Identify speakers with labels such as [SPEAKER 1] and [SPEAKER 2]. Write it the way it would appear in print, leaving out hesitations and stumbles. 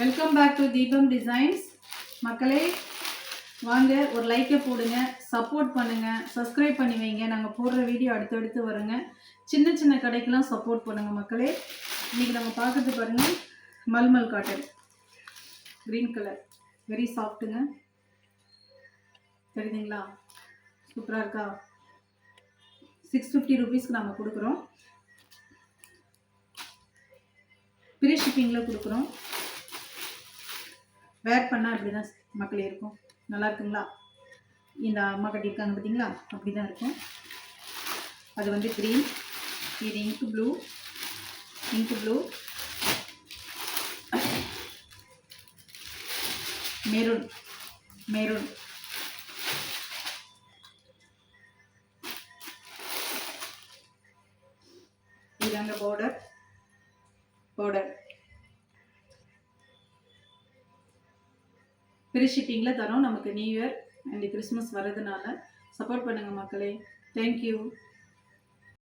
[SPEAKER 1] Welcome back to தீபம் designs. மக்களே வாங்க, ஒரு லைக்கை போடுங்க, சப்போர்ட் பண்ணுங்க, சப்ஸ்கிரைப் பண்ணி வைங்க. நாங்கள் போடுற வீடியோ அடுத்தடுத்து வருங்க. சின்ன சின்ன கடைக்கெல்லாம் சப்போர்ட் பண்ணுங்க மக்களே. இன்னைக்கு நம்ம பார்க்கறது பாருங்க, malmal cotton green colour, very சாஃப்ட்டுங்க. தெரியுதுங்களா? சூப்பராக இருக்கா? 650 ருபீஸ்க்கு நம்ம கொடுக்குறோம். ஃப்ரீ ஷிப்பிங்கில் கொடுக்குறோம். வேர் பண்ணால் அப்படி தான் மக்களே இருக்கும். நல்லா இருக்குங்களா? இந்த அம்மா கட்டியிருக்காங்க பார்த்தீங்களா? அப்படி தான் இருக்கும். அது வந்து க்ரீன், இது இங்கு ப்ளூ, மெரூன், இதாங்க பார்டர். ஃப்ரீ ஷிப்பிங்கில் தரோம். நமக்கு நியூ இயர் அண்ட் கிறிஸ்மஸ் வர்றதுனால சப்போர்ட் பண்ணுங்கள் மக்களே. தேங்க்யூ.